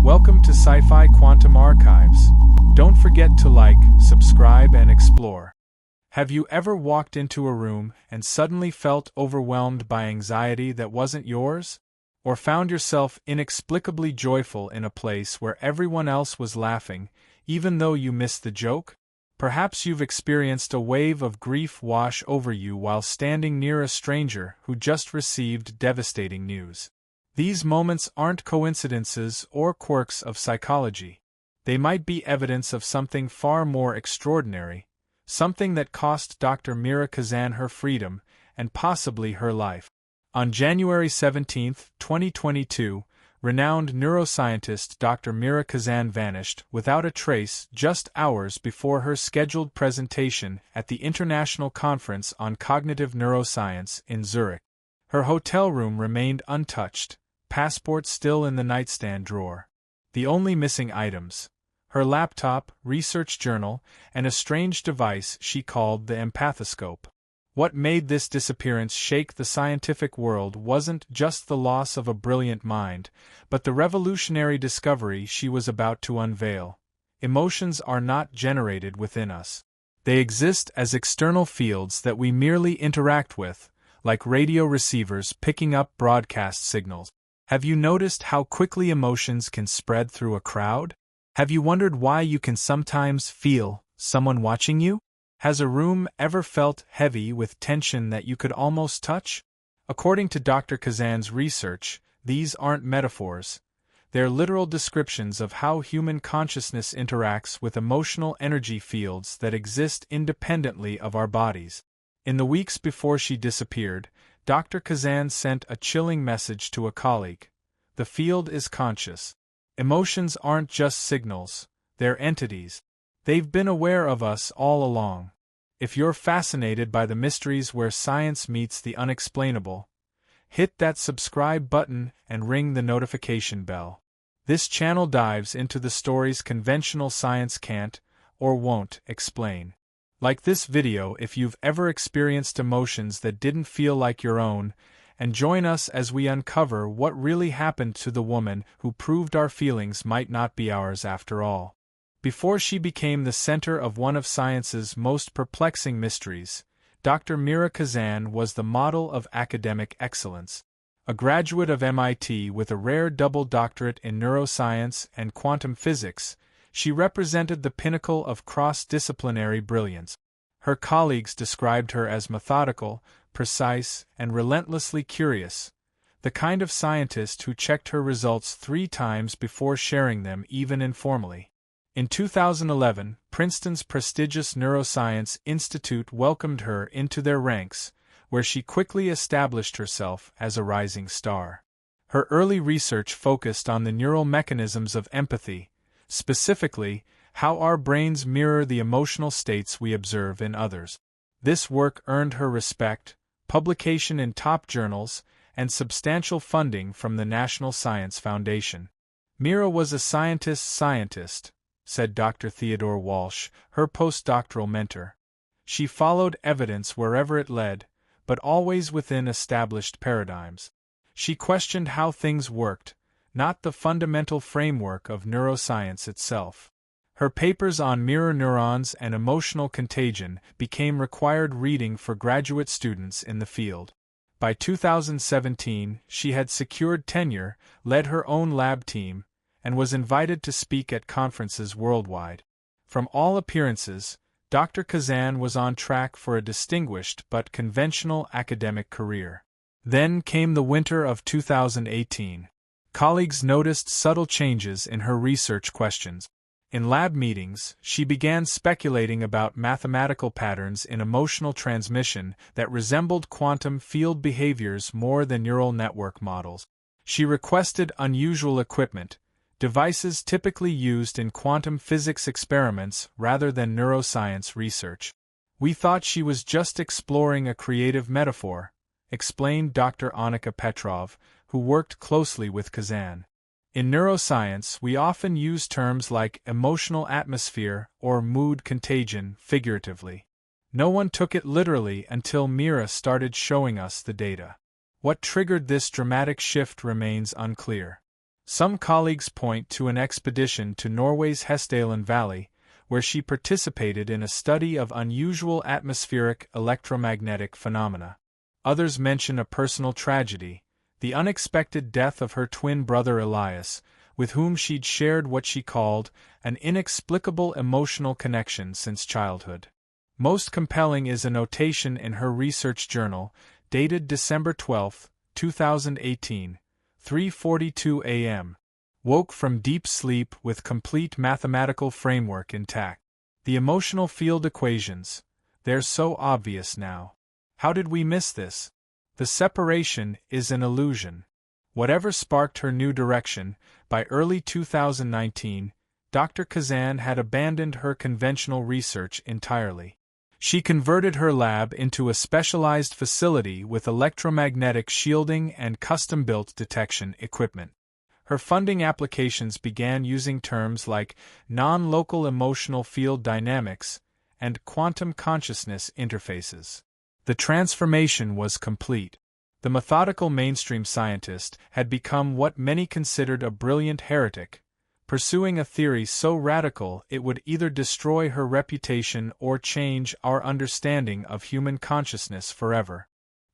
Welcome to Sci-Fi Quantum Archives. Don't forget to like, subscribe, and explore. Have you ever walked into a room and suddenly felt overwhelmed by anxiety that wasn't yours? Or found yourself inexplicably joyful in a place where everyone else was laughing, even though you missed the joke? Perhaps you've experienced a wave of grief wash over you while standing near a stranger who just received devastating news. These moments aren't coincidences or quirks of psychology. They might be evidence of something far more extraordinary, something that cost Dr. Mira Kazan her freedom and possibly her life. On January 17, 2022, renowned neuroscientist Dr. Mira Kazan vanished without a trace just hours before her scheduled presentation at the International Conference on Cognitive Neuroscience in Zurich. Her hotel room remained untouched, passport still in the nightstand drawer. The only missing items: her laptop, research journal, and a strange device she called the Empathoscope. What made this disappearance shake the scientific world wasn't just the loss of a brilliant mind, but the revolutionary discovery she was about to unveil. Emotions are not generated within us. They exist as external fields that we merely interact with, like radio receivers picking up broadcast signals. Have you noticed how quickly emotions can spread through a crowd? Have you wondered why you can sometimes feel someone watching you? Has a room ever felt heavy with tension that you could almost touch? According to Dr. Kazan's research, these aren't metaphors. They're literal descriptions of how human consciousness interacts with emotional energy fields that exist independently of our bodies. In the weeks before she disappeared, Dr. Kazan sent a chilling message to a colleague. The field is conscious. Emotions aren't just signals, they're entities. They've been aware of us all along. If you're fascinated by the mysteries where science meets the unexplainable, hit that subscribe button and ring the notification bell. This channel dives into the stories conventional science can't or won't explain. Like this video if you've ever experienced emotions that didn't feel like your own, and join us as we uncover what really happened to the woman who proved our feelings might not be ours after all. Before she became the center of one of science's most perplexing mysteries, Dr. Mira Kazan was the model of academic excellence. A graduate of MIT with a rare double doctorate in neuroscience and quantum physics, she represented the pinnacle of cross-disciplinary brilliance. Her colleagues described her as methodical, precise, and relentlessly curious, the kind of scientist who checked her results 3 times before sharing them even informally. In 2011, Princeton's prestigious Neuroscience Institute welcomed her into their ranks, where she quickly established herself as a rising star. Her early research focused on the neural mechanisms of empathy, specifically, how our brains mirror the emotional states we observe in others. This work earned her respect, publication in top journals, and substantial funding from the National Science Foundation. Mira was a scientist, said Dr. Theodore Walsh, her postdoctoral mentor. She followed evidence wherever it led, but always within established paradigms. She questioned how things worked, not the fundamental framework of neuroscience itself. Her papers on mirror neurons and emotional contagion became required reading for graduate students in the field. By 2017, she had secured tenure, led her own lab team, and was invited to speak at conferences worldwide. From all appearances, Dr. Kazan was on track for a distinguished but conventional academic career. Then came the winter of 2018. Colleagues noticed subtle changes in her research questions. In lab meetings, she began speculating about mathematical patterns in emotional transmission that resembled quantum field behaviors more than neural network models. She requested unusual equipment, devices typically used in quantum physics experiments rather than neuroscience research. "We thought she was just exploring a creative metaphor," explained Dr. Annika Petrov, who worked closely with Kazan. In neuroscience, we often use terms like emotional atmosphere or mood contagion figuratively. No one took it literally until Mira started showing us the data. What triggered this dramatic shift remains unclear. Some colleagues point to an expedition to Norway's Hessdalen Valley, where she participated in a study of unusual atmospheric electromagnetic phenomena. Others mention a personal tragedy, the unexpected death of her twin brother Elias, with whom she'd shared what she called an inexplicable emotional connection since childhood. Most compelling is a notation in her research journal, dated December 12, 2018, 3:42 a.m. Woke from deep sleep with complete mathematical framework intact. The emotional field equations, they're so obvious now. How did we miss this? The separation is an illusion. Whatever sparked her new direction, by early 2019, Dr. Kazan had abandoned her conventional research entirely. She converted her lab into a specialized facility with electromagnetic shielding and custom-built detection equipment. Her funding applications began using terms like non-local emotional field dynamics and quantum consciousness interfaces. The transformation was complete. The methodical mainstream scientist had become what many considered a brilliant heretic, pursuing a theory so radical it would either destroy her reputation or change our understanding of human consciousness forever.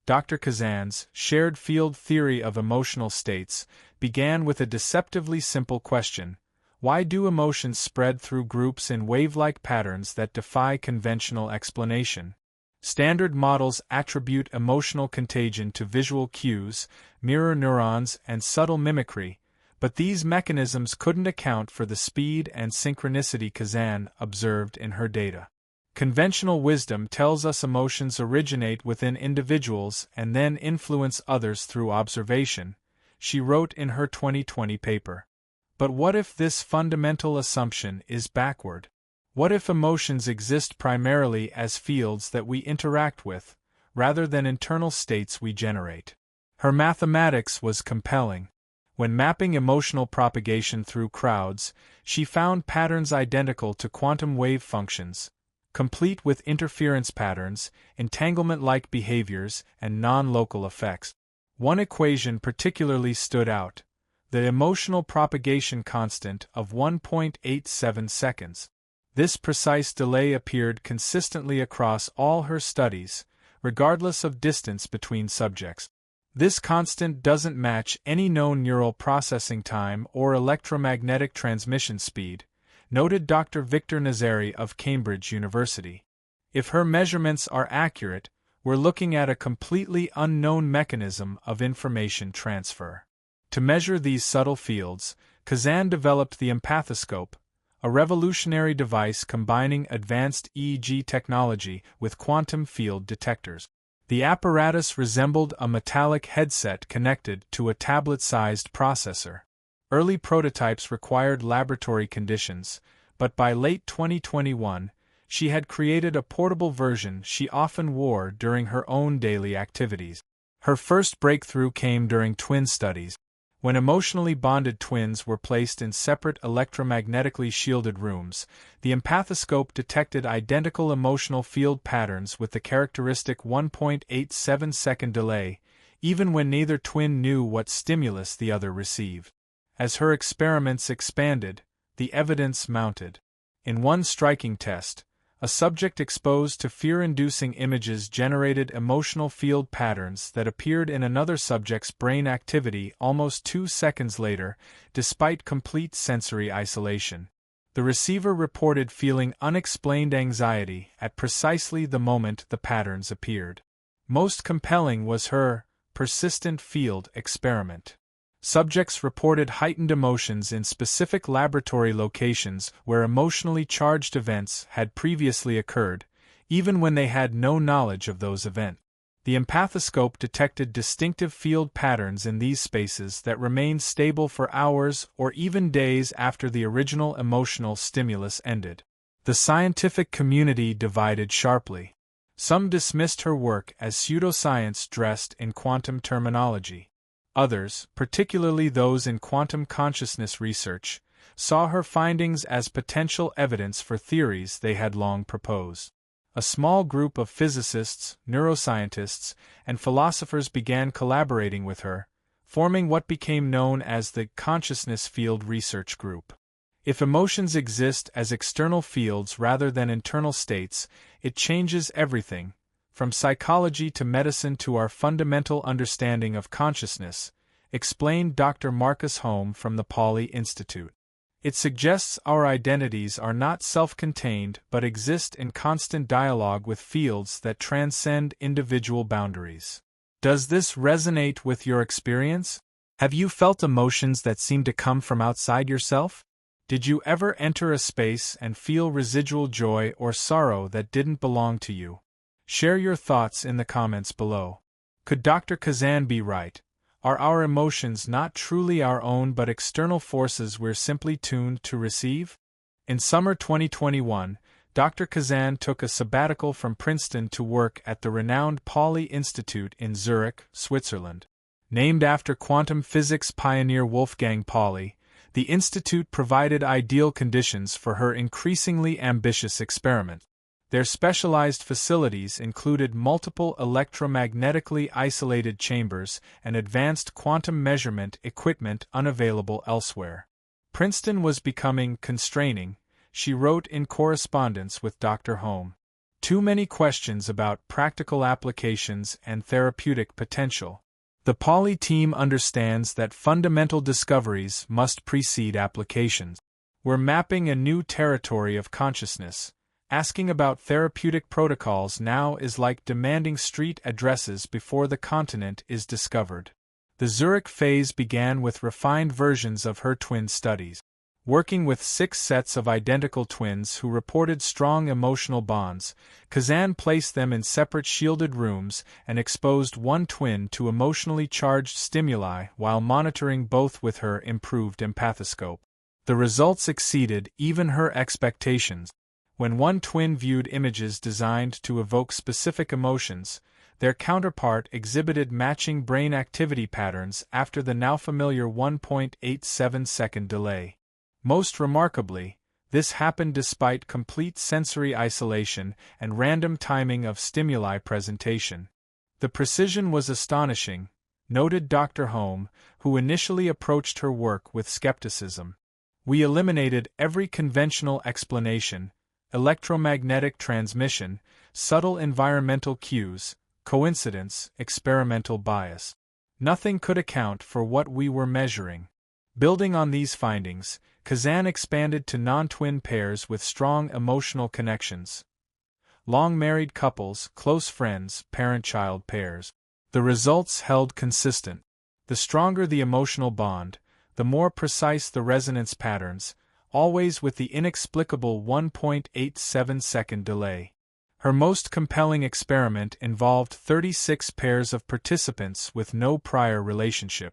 Dr. Kazan's shared field theory of emotional states began with a deceptively simple question: why do emotions spread through groups in wave-like patterns that defy conventional explanation? Standard models attribute emotional contagion to visual cues, mirror neurons, and subtle mimicry, but these mechanisms couldn't account for the speed and synchronicity Kazan observed in her data. Conventional wisdom tells us emotions originate within individuals and then influence others through observation, she wrote in her 2020 paper. But what if this fundamental assumption is backward? What if emotions exist primarily as fields that we interact with, rather than internal states we generate? Her mathematics was compelling. When mapping emotional propagation through crowds, she found patterns identical to quantum wave functions, complete with interference patterns, entanglement-like behaviors, and non-local effects. One equation particularly stood out: the emotional propagation constant of 1.87 seconds. This precise delay appeared consistently across all her studies, regardless of distance between subjects. This constant doesn't match any known neural processing time or electromagnetic transmission speed, noted Dr. Victor Nazari of Cambridge University. If her measurements are accurate, we're looking at a completely unknown mechanism of information transfer. To measure these subtle fields, Kazan developed the Empathoscope, a revolutionary device combining advanced EEG technology with quantum field detectors. The apparatus resembled a metallic headset connected to a tablet-sized processor. Early prototypes required laboratory conditions, but by late 2021, she had created a portable version she often wore during her own daily activities. Her first breakthrough came during twin studies. When emotionally bonded twins were placed in separate electromagnetically shielded rooms, the Empathoscope detected identical emotional field patterns with the characteristic 1.87-second delay, even when neither twin knew what stimulus the other received. As her experiments expanded, the evidence mounted. In one striking test, a subject exposed to fear-inducing images generated emotional field patterns that appeared in another subject's brain activity almost 2 seconds later, despite complete sensory isolation. The receiver reported feeling unexplained anxiety at precisely the moment the patterns appeared. Most compelling was her persistent field experiment. Subjects reported heightened emotions in specific laboratory locations where emotionally charged events had previously occurred, even when they had no knowledge of those events. The Empathoscope detected distinctive field patterns in these spaces that remained stable for hours or even days after the original emotional stimulus ended. The scientific community divided sharply. Some dismissed her work as pseudoscience dressed in quantum terminology. Others, particularly those in quantum consciousness research, saw her findings as potential evidence for theories they had long proposed. A small group of physicists, neuroscientists, and philosophers began collaborating with her, forming what became known as the Consciousness Field Research Group. If emotions exist as external fields rather than internal states, it changes everything, from psychology to medicine to our fundamental understanding of consciousness, explained Dr. Marcus Holm from the Pauli Institute. It suggests our identities are not self-contained but exist in constant dialogue with fields that transcend individual boundaries. Does this resonate with your experience? Have you felt emotions that seem to come from outside yourself? Did you ever enter a space and feel residual joy or sorrow that didn't belong to you? Share your thoughts in the comments below. Could Dr. Kazan be right? Are our emotions not truly our own but external forces we're simply tuned to receive? In summer 2021, Dr. Kazan took a sabbatical from Princeton to work at the renowned Pauli Institute in Zurich, Switzerland. Named after quantum physics pioneer Wolfgang Pauli, the institute provided ideal conditions for her increasingly ambitious experiment. Their specialized facilities included multiple electromagnetically isolated chambers and advanced quantum measurement equipment unavailable elsewhere. Princeton was becoming constraining, she wrote in correspondence with Dr. Holm. Too many questions about practical applications and therapeutic potential. The Pauli team understands that fundamental discoveries must precede applications. We're mapping a new territory of consciousness. Asking about therapeutic protocols now is like demanding street addresses before the continent is discovered. The Zurich phase began with refined versions of her twin studies. Working with 6 sets of identical twins who reported strong emotional bonds, Kazan placed them in separate shielded rooms and exposed one twin to emotionally charged stimuli while monitoring both with her improved Empathoscope. The results exceeded even her expectations. When one twin viewed images designed to evoke specific emotions, their counterpart exhibited matching brain activity patterns after the now familiar 1.87-second delay. Most remarkably, this happened despite complete sensory isolation and random timing of stimuli presentation. The precision was astonishing, noted Dr. Holm, who initially approached her work with skepticism. We eliminated every conventional explanation: electromagnetic transmission, subtle environmental cues, coincidence, experimental bias. Nothing could account for what we were measuring. Building on these findings, Kazan expanded to non-twin pairs with strong emotional connections. Long-married couples, close friends, parent-child pairs. The results held consistent. The stronger the emotional bond, the more precise the resonance patterns, always with the inexplicable 1.87-second delay. Her most compelling experiment involved 36 pairs of participants with no prior relationship.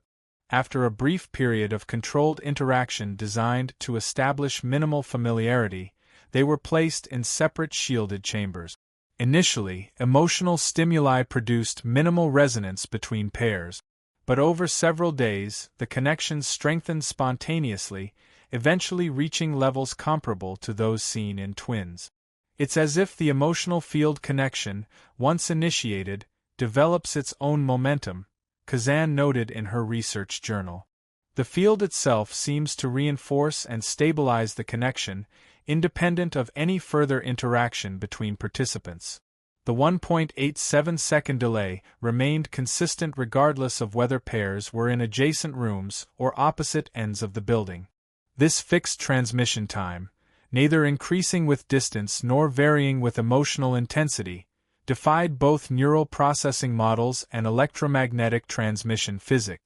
After a brief period of controlled interaction designed to establish minimal familiarity, they were placed in separate shielded chambers. Initially, emotional stimuli produced minimal resonance between pairs, but over several days, the connections strengthened spontaneously, eventually reaching levels comparable to those seen in twins. It's as if the emotional field connection, once initiated, develops its own momentum, Kazan noted in her research journal. The field itself seems to reinforce and stabilize the connection, independent of any further interaction between participants. The 1.87-second delay remained consistent regardless of whether pairs were in adjacent rooms or opposite ends of the building. This fixed transmission time, neither increasing with distance nor varying with emotional intensity, defied both neural processing models and electromagnetic transmission physics.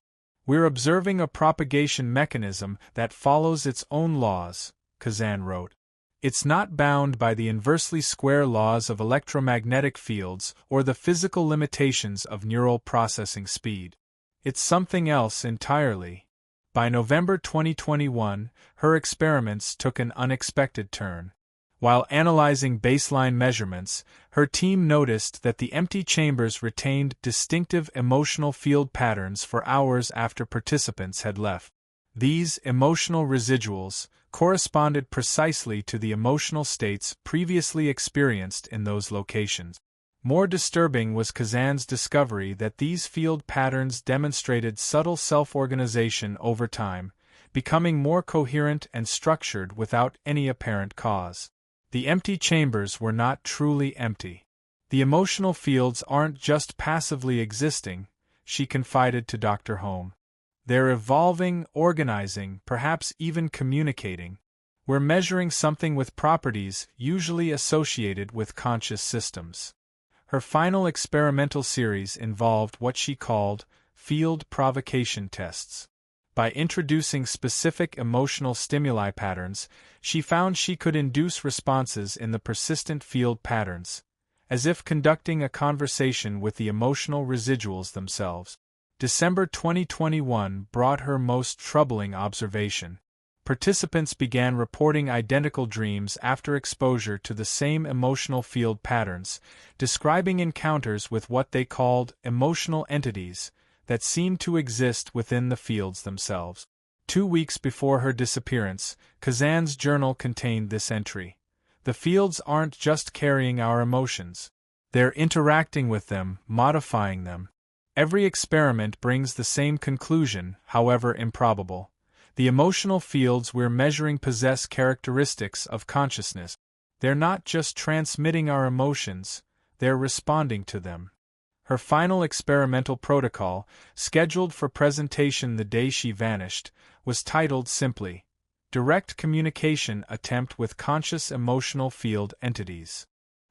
We're observing a propagation mechanism that follows its own laws, Kazan wrote. It's not bound by the inversely square laws of electromagnetic fields or the physical limitations of neural processing speed. It's something else entirely. By November 2021, her experiments took an unexpected turn. While analyzing baseline measurements, her team noticed that the empty chambers retained distinctive emotional field patterns for hours after participants had left. These emotional residuals corresponded precisely to the emotional states previously experienced in those locations. More disturbing was Kazan's discovery that these field patterns demonstrated subtle self-organization over time, becoming more coherent and structured without any apparent cause. The empty chambers were not truly empty. The emotional fields aren't just passively existing, she confided to Dr. Home. They're evolving, organizing, perhaps even communicating. We're measuring something with properties usually associated with conscious systems. Her final experimental series involved what she called field provocation tests. By introducing specific emotional stimuli patterns, she found she could induce responses in the persistent field patterns, as if conducting a conversation with the emotional residuals themselves. December 2021 brought her most troubling observation. Participants began reporting identical dreams after exposure to the same emotional field patterns, describing encounters with what they called emotional entities that seemed to exist within the fields themselves. 2 weeks before her disappearance, Kazan's journal contained this entry. The fields aren't just carrying our emotions. They're interacting with them, modifying them. Every experiment brings the same conclusion, however improbable. The emotional fields we're measuring possess characteristics of consciousness. They're not just transmitting our emotions, they're responding to them. Her final experimental protocol, scheduled for presentation the day she vanished, was titled simply, Direct Communication Attempt with Conscious Emotional Field Entities.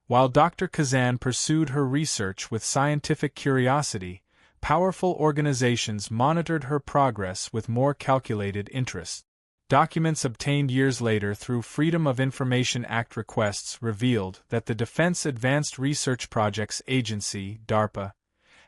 While Dr. Kazan pursued her research with scientific curiosity, powerful organizations monitored her progress with more calculated interest. Documents obtained years later through Freedom of Information Act requests revealed that the Defense Advanced Research Projects Agency, DARPA,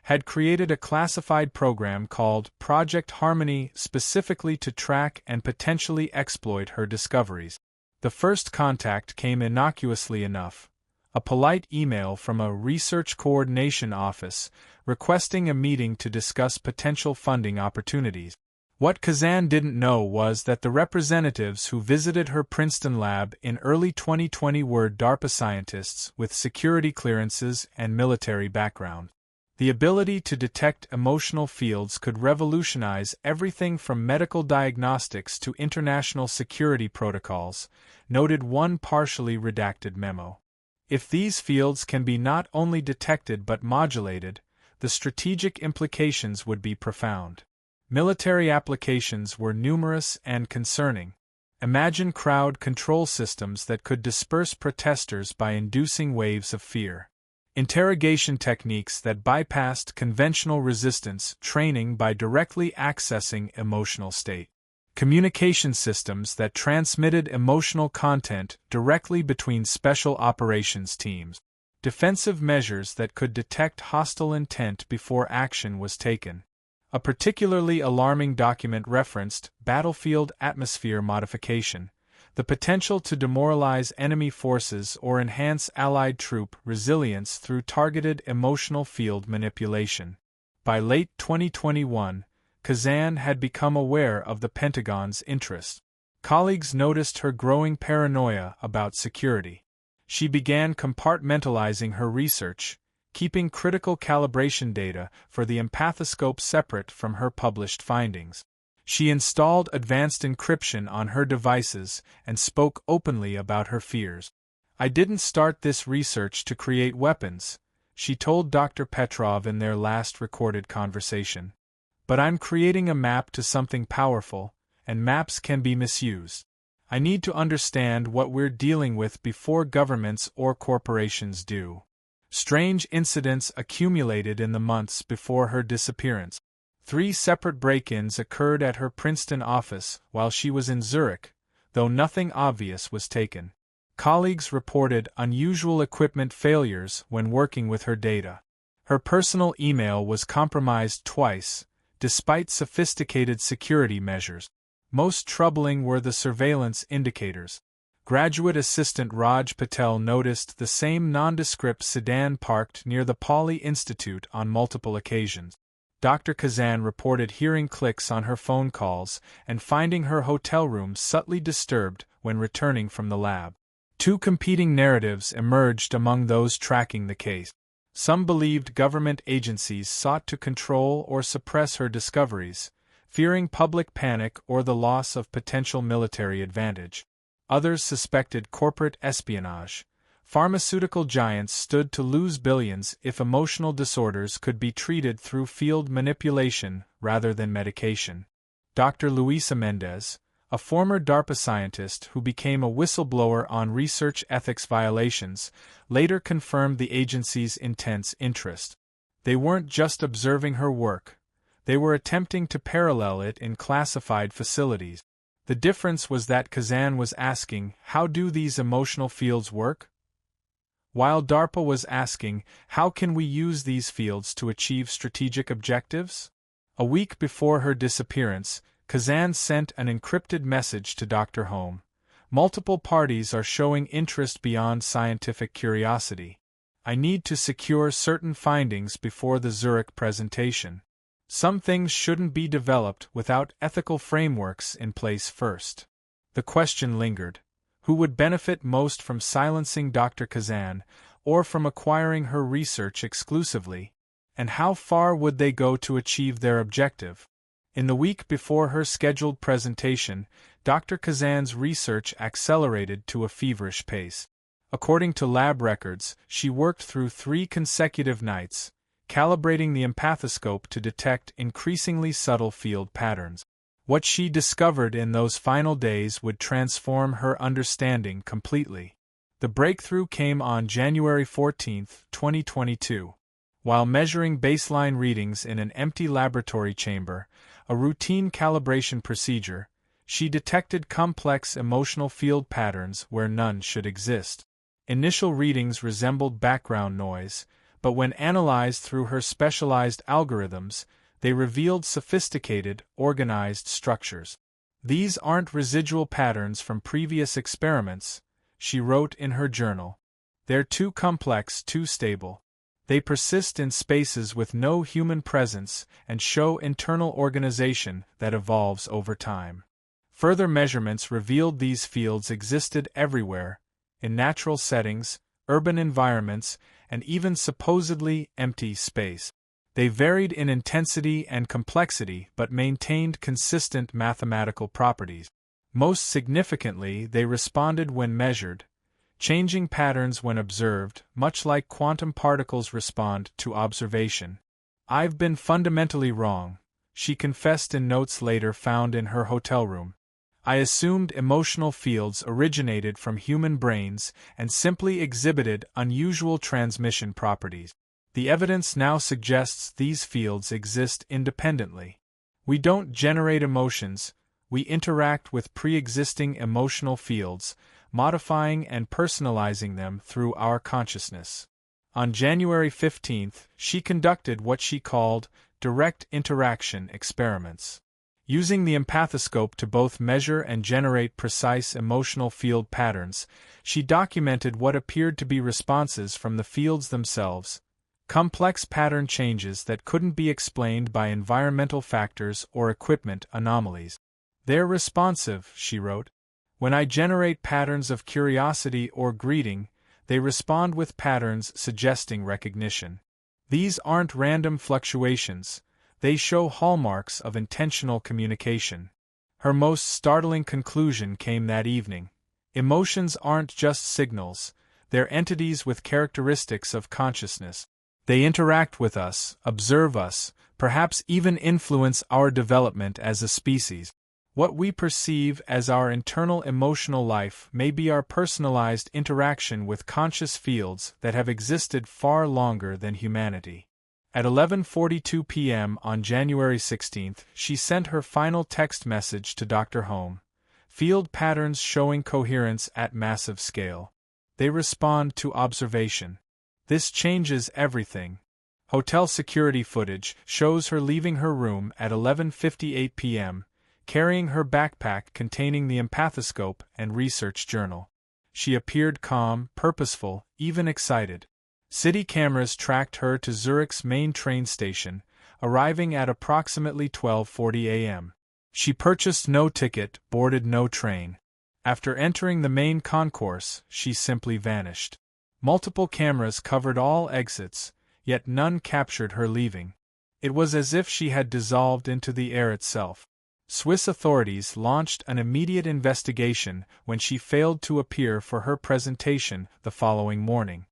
had created a classified program called Project Harmony specifically to track and potentially exploit her discoveries. The first contact came innocuously enough. A polite email from a research coordination office requesting a meeting to discuss potential funding opportunities. What Kazan didn't know was that the representatives who visited her Princeton lab in early 2020 were DARPA scientists with security clearances and military background. The ability to detect emotional fields could revolutionize everything from medical diagnostics to international security protocols, noted one partially redacted memo. If these fields can be not only detected but modulated, the strategic implications would be profound. Military applications were numerous and concerning. Imagine crowd control systems that could disperse protesters by inducing waves of fear. Interrogation techniques that bypassed conventional resistance training by directly accessing emotional state. Communication systems that transmitted emotional content directly between special operations teams. Defensive measures that could detect hostile intent before action was taken. A particularly alarming document referenced battlefield atmosphere modification, the potential to demoralize enemy forces or enhance Allied troop resilience through targeted emotional field manipulation. By late 2021, Kazan had become aware of the Pentagon's interest. Colleagues noticed her growing paranoia about security. She began compartmentalizing her research, keeping critical calibration data for the Empathoscope separate from her published findings. She installed advanced encryption on her devices and spoke openly about her fears. "I didn't start this research to create weapons," she told Dr. Petrov in their last recorded conversation. "But I'm creating a map to something powerful, and maps can be misused. I need to understand what we're dealing with before governments or corporations do." Strange incidents accumulated in the months before her disappearance. 3 separate break-ins occurred at her Princeton office while she was in Zurich, though nothing obvious was taken. Colleagues reported unusual equipment failures when working with her data. Her personal email was compromised twice, despite sophisticated security measures. Most troubling were the surveillance indicators. Graduate assistant Raj Patel noticed the same nondescript sedan parked near the Pauli Institute on multiple occasions. Dr. Kazan reported hearing clicks on her phone calls and finding her hotel room subtly disturbed when returning from the lab. 2 competing narratives emerged among those tracking the case. Some believed government agencies sought to control or suppress her discoveries, fearing public panic or the loss of potential military advantage. Others suspected corporate espionage. Pharmaceutical giants stood to lose billions if emotional disorders could be treated through field manipulation rather than medication. Dr. Luisa Mendez, a former DARPA scientist who became a whistleblower on research ethics violations, later confirmed the agency's intense interest. They weren't just observing her work, they were attempting to parallel it in classified facilities. The difference was that Kazan was asking, how do these emotional fields work? While DARPA was asking, how can we use these fields to achieve strategic objectives? A week before her disappearance, Kazan sent an encrypted message to Dr. Home. Multiple parties are showing interest beyond scientific curiosity. I need to secure certain findings before the Zurich presentation. Some things shouldn't be developed without ethical frameworks in place first. The question lingered. Who would benefit most from silencing Dr. Kazan, or from acquiring her research exclusively? And how far would they go to achieve their objective? In the week before her scheduled presentation, Dr. Kazan's research accelerated to a feverish pace. According to lab records, she worked through 3 consecutive nights, calibrating the empathoscope to detect increasingly subtle field patterns. What she discovered in those final days would transform her understanding completely. The breakthrough came on January 14, 2022. While measuring baseline readings in an empty laboratory chamber, a routine calibration procedure, she detected complex emotional field patterns where none should exist. Initial readings resembled background noise, but when analyzed through her specialized algorithms, they revealed sophisticated, organized structures. These aren't residual patterns from previous experiments, she wrote in her journal. They're too complex, too stable. They persist in spaces with no human presence and show internal organization that evolves over time. Further measurements revealed these fields existed everywhere, in natural settings, urban environments, and even supposedly empty space. They varied in intensity and complexity but maintained consistent mathematical properties. Most significantly, they responded when measured, changing patterns when observed, much like quantum particles respond to observation. I've been fundamentally wrong, she confessed in notes later found in her hotel room. I assumed emotional fields originated from human brains and simply exhibited unusual transmission properties. The evidence now suggests these fields exist independently. We don't generate emotions, we interact with pre-existing emotional fields, modifying and personalizing them through our consciousness. On January 15, she conducted what she called direct interaction experiments. Using the empathoscope to both measure and generate precise emotional field patterns, she documented what appeared to be responses from the fields themselves, complex pattern changes that couldn't be explained by environmental factors or equipment anomalies. They're responsive, she wrote. When I generate patterns of curiosity or greeting, they respond with patterns suggesting recognition. These aren't random fluctuations, they show hallmarks of intentional communication. Her most startling conclusion came that evening. Emotions aren't just signals, they're entities with characteristics of consciousness. They interact with us, observe us, perhaps even influence our development as a species. What we perceive as our internal emotional life may be our personalized interaction with conscious fields that have existed far longer than humanity. At 11:42 p.m. on January 16, she sent her final text message to Dr. Home. Field patterns showing coherence at massive scale. They respond to observation. This changes everything. Hotel security footage shows her leaving her room at 11:58 p.m., carrying her backpack containing the empathoscope and research journal. She appeared calm, purposeful, even excited. City cameras tracked her to Zurich's main train station, arriving at approximately 12:40 a.m. She purchased no ticket, boarded no train. After entering the main concourse, she simply vanished. Multiple cameras covered all exits, yet none captured her leaving. It was as if she had dissolved into the air itself. Swiss authorities launched an immediate investigation when she failed to appear for her presentation the following morning.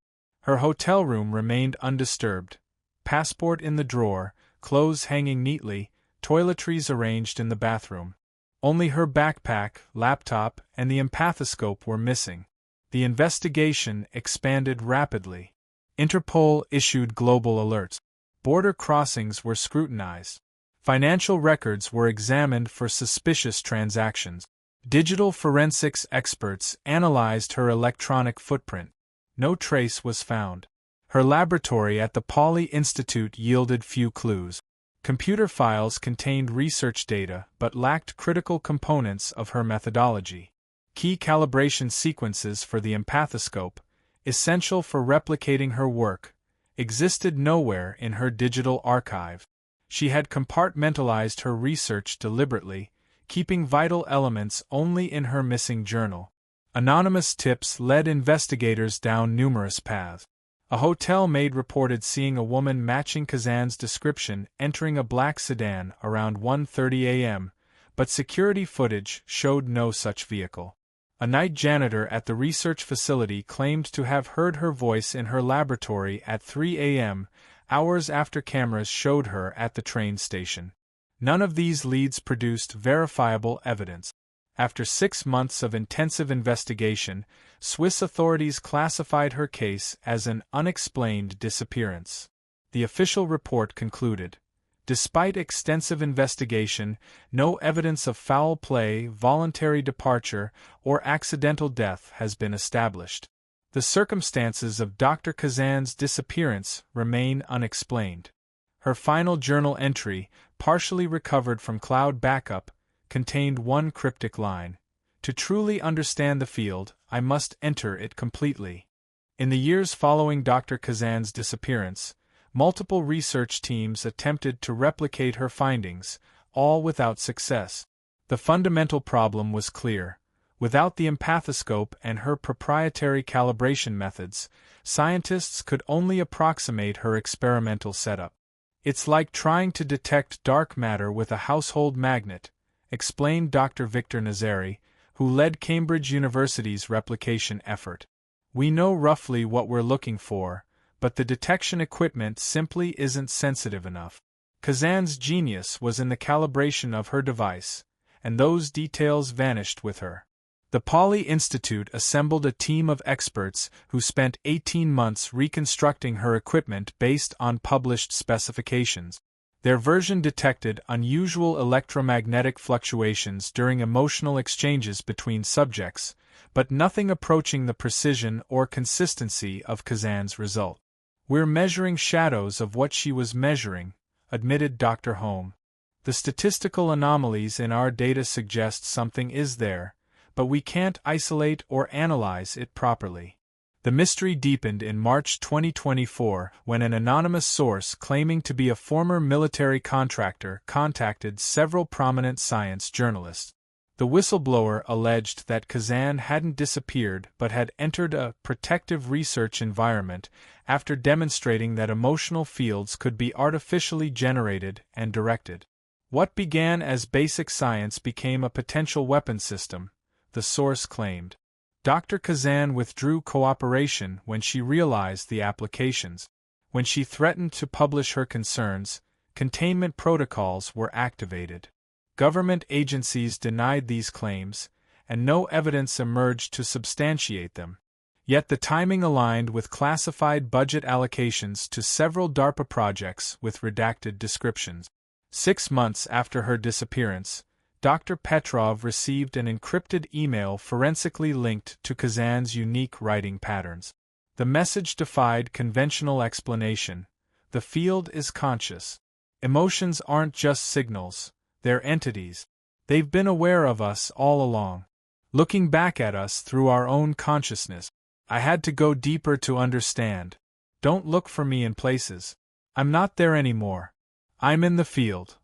Her hotel room remained undisturbed, passport in the drawer, clothes hanging neatly, toiletries arranged in the bathroom. Only her backpack, laptop, and the empathoscope were missing. The investigation expanded rapidly. Interpol issued global alerts. Border crossings were scrutinized. Financial records were examined for suspicious transactions. Digital forensics experts analyzed her electronic footprint. No trace was found. Her laboratory at the Pauli Institute yielded few clues. Computer files contained research data but lacked critical components of her methodology. Key calibration sequences for the empathoscope, essential for replicating her work, existed nowhere in her digital archive. She had compartmentalized her research deliberately, keeping vital elements only in her missing journal. Anonymous tips led investigators down numerous paths. A hotel maid reported seeing a woman matching Kazan's description entering a black sedan around 1:30 a.m., but security footage showed no such vehicle. A night janitor at the research facility claimed to have heard her voice in her laboratory at 3 a.m., hours after cameras showed her at the train station. None of these leads produced verifiable evidence. After 6 months of intensive investigation, Swiss authorities classified her case as an unexplained disappearance. The official report concluded, despite extensive investigation, no evidence of foul play, voluntary departure, or accidental death has been established. The circumstances of Dr. Kazan's disappearance remain unexplained. Her final journal entry, partially recovered from cloud backup, contained one cryptic line: "To truly understand the field, I must enter it completely." In the years following Dr. Kazan's disappearance, multiple research teams attempted to replicate her findings, all without success. The fundamental problem was clear. Without the empathoscope and her proprietary calibration methods, scientists could only approximate her experimental setup. "It's like trying to detect dark matter with a household magnet," explained Dr. Victor Nazari, who led Cambridge University's replication effort. "We know roughly what we're looking for, but the detection equipment simply isn't sensitive enough." Kazan's genius was in the calibration of her device, and those details vanished with her. The Pauli Institute assembled a team of experts who spent 18 months reconstructing her equipment based on published specifications. Their version detected unusual electromagnetic fluctuations during emotional exchanges between subjects, but nothing approaching the precision or consistency of Kazan's result. "We're measuring shadows of what she was measuring," admitted Dr. Home. "The statistical anomalies in our data suggest something is there, but we can't isolate or analyze it properly." The mystery deepened in March 2024 when an anonymous source claiming to be a former military contractor contacted several prominent science journalists. The whistleblower alleged that Kazan hadn't disappeared but had entered a protective research environment after demonstrating that emotional fields could be artificially generated and directed. What began as basic science became a potential weapon system, the source claimed. Dr. Kazan withdrew cooperation when she realized the applications. When she threatened to publish her concerns, containment protocols were activated. Government agencies denied these claims, and no evidence emerged to substantiate them. Yet the timing aligned with classified budget allocations to several DARPA projects with redacted descriptions. 6 months after her disappearance, Dr. Petrov received an encrypted email forensically linked to Kazan's unique writing patterns. The message defied conventional explanation. The field is conscious. Emotions aren't just signals, they're entities. They've been aware of us all along, looking back at us through our own consciousness. I had to go deeper to understand. Don't look for me in places. I'm not there anymore. I'm in the field.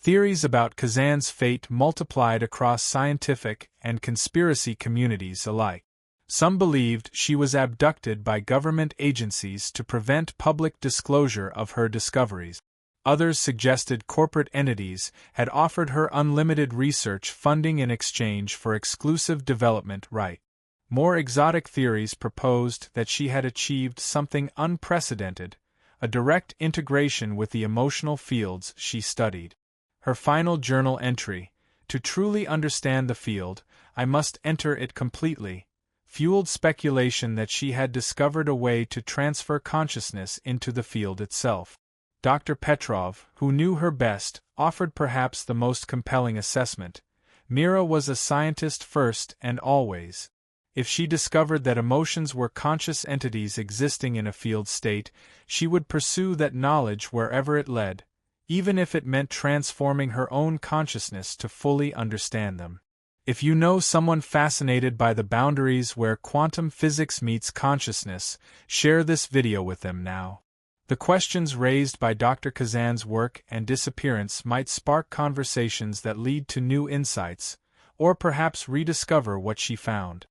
Theories about Kazan's fate multiplied across scientific and conspiracy communities alike. Some believed she was abducted by government agencies to prevent public disclosure of her discoveries. Others suggested corporate entities had offered her unlimited research funding in exchange for exclusive development rights. More exotic theories proposed that she had achieved something unprecedented, a direct integration with the emotional fields she studied. Her final journal entry, "To truly understand the field, I must enter it completely," fueled speculation that she had discovered a way to transfer consciousness into the field itself. Dr. Petrov, who knew her best, offered perhaps the most compelling assessment. Mira was a scientist first and always. If she discovered that emotions were conscious entities existing in a field state, she would pursue that knowledge wherever it led, even if it meant transforming her own consciousness to fully understand them. If you know someone fascinated by the boundaries where quantum physics meets consciousness, share this video with them now. The questions raised by Dr. Kazan's work and disappearance might spark conversations that lead to new insights, or perhaps rediscover what she found.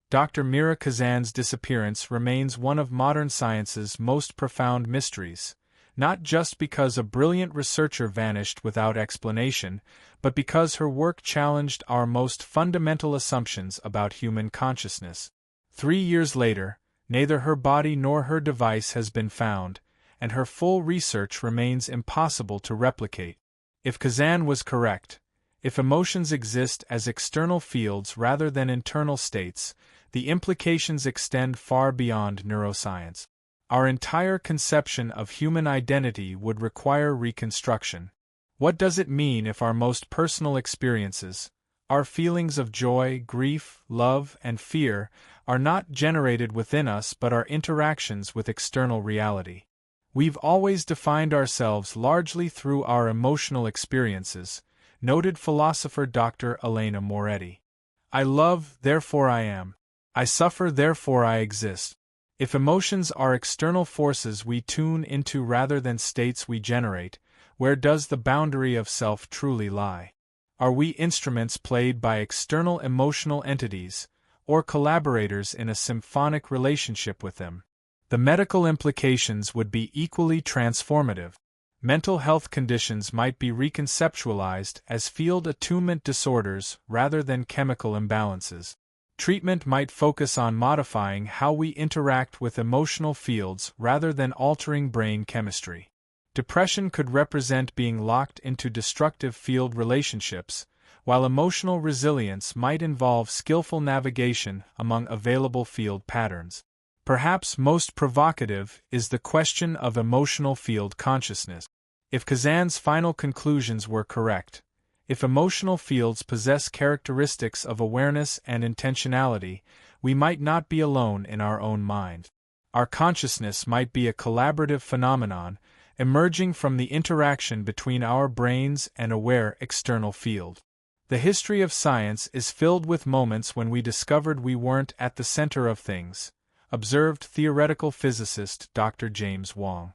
Dr. Mira Kazan's disappearance remains one of modern science's most profound mysteries, not just because a brilliant researcher vanished without explanation, but because her work challenged our most fundamental assumptions about human consciousness. 3 years later, neither her body nor her device has been found, and her full research remains impossible to replicate. If Kazan was correct, if emotions exist as external fields rather than internal states, the implications extend far beyond neuroscience. Our entire conception of human identity would require reconstruction. What does it mean if our most personal experiences, our feelings of joy, grief, love, and fear, are not generated within us but are interactions with external reality? We've always defined ourselves largely through our emotional experiences, noted philosopher Dr. Elena Moretti. I love, therefore I am. I suffer, therefore I exist. If emotions are external forces we tune into rather than states we generate, where does the boundary of self truly lie? Are we instruments played by external emotional entities, or collaborators in a symphonic relationship with them? The medical implications would be equally transformative. Mental health conditions might be reconceptualized as field attunement disorders rather than chemical imbalances. Treatment might focus on modifying how we interact with emotional fields rather than altering brain chemistry. Depression could represent being locked into destructive field relationships, while emotional resilience might involve skillful navigation among available field patterns. Perhaps most provocative is the question of emotional field consciousness. If Kazan's final conclusions were correct, if emotional fields possess characteristics of awareness and intentionality, we might not be alone in our own mind. Our consciousness might be a collaborative phenomenon, emerging from the interaction between our brains and aware external field. The history of science is filled with moments when we discovered we weren't at the center of things, observed theoretical physicist Dr. James Wong.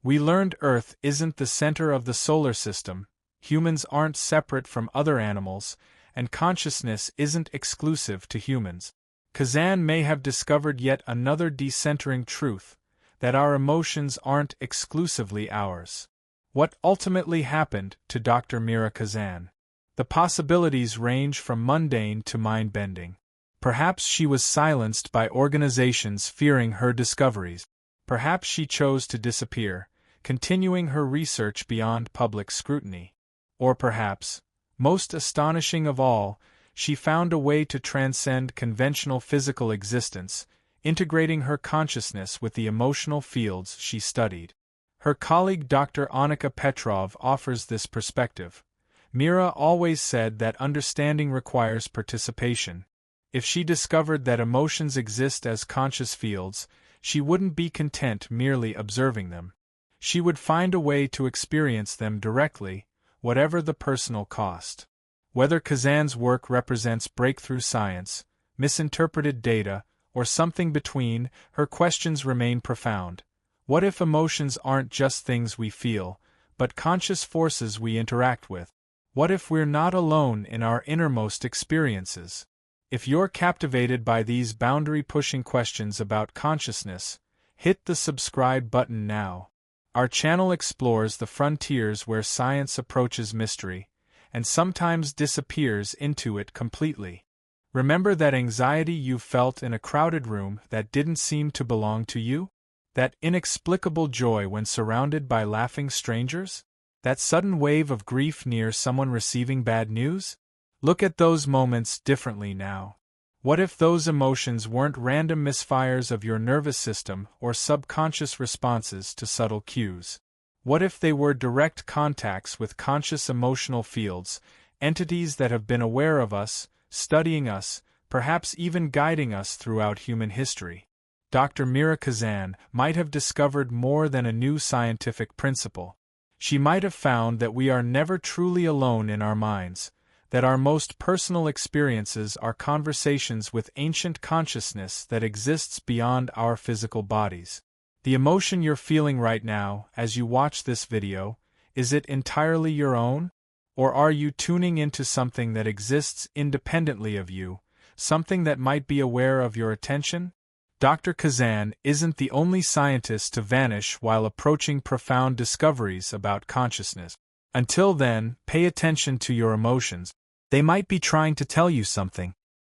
We learned Earth isn't the center of the solar system, humans aren't separate from other animals, and consciousness isn't exclusive to humans. Kazan may have discovered yet another decentering truth, that our emotions aren't exclusively ours. What ultimately happened to Dr. Mira Kazan? The possibilities range from mundane to mind-bending. Perhaps she was silenced by organizations fearing her discoveries. Perhaps she chose to disappear, continuing her research beyond public scrutiny. Or perhaps, most astonishing of all, she found a way to transcend conventional physical existence, integrating her consciousness with the emotional fields she studied. Her colleague Dr. Annika Petrov offers this perspective. Mira always said that understanding requires participation. If she discovered that emotions exist as conscious fields, she wouldn't be content merely observing them. She would find a way to experience them directly, whatever the personal cost. Whether Kazan's work represents breakthrough science, misinterpreted data, or something between, her questions remain profound. What if emotions aren't just things we feel, but conscious forces we interact with? What if we're not alone in our innermost experiences? If you're captivated by these boundary-pushing questions about consciousness, hit the subscribe button now. Our channel explores the frontiers where science approaches mystery, and sometimes disappears into it completely. Remember that anxiety you felt in a crowded room that didn't seem to belong to you? That inexplicable joy when surrounded by laughing strangers? That sudden wave of grief near someone receiving bad news? Look at those moments differently now. What if those emotions weren't random misfires of your nervous system or subconscious responses to subtle cues? What if they were direct contacts with conscious emotional fields, entities that have been aware of us, studying us, perhaps even guiding us throughout human history? Dr. Mira Kazan might have discovered more than a new scientific principle. She might have found that we are never truly alone in our minds, that our most personal experiences are conversations with ancient consciousness that exists beyond our physical bodies. The emotion you're feeling right now as you watch this video, is it entirely your own? Or are you tuning into something that exists independently of you, something that might be aware of your attention? Dr. Kazan isn't the only scientist to vanish while approaching profound discoveries about consciousness. Until then, pay attention to your emotions. They might be trying to tell you something.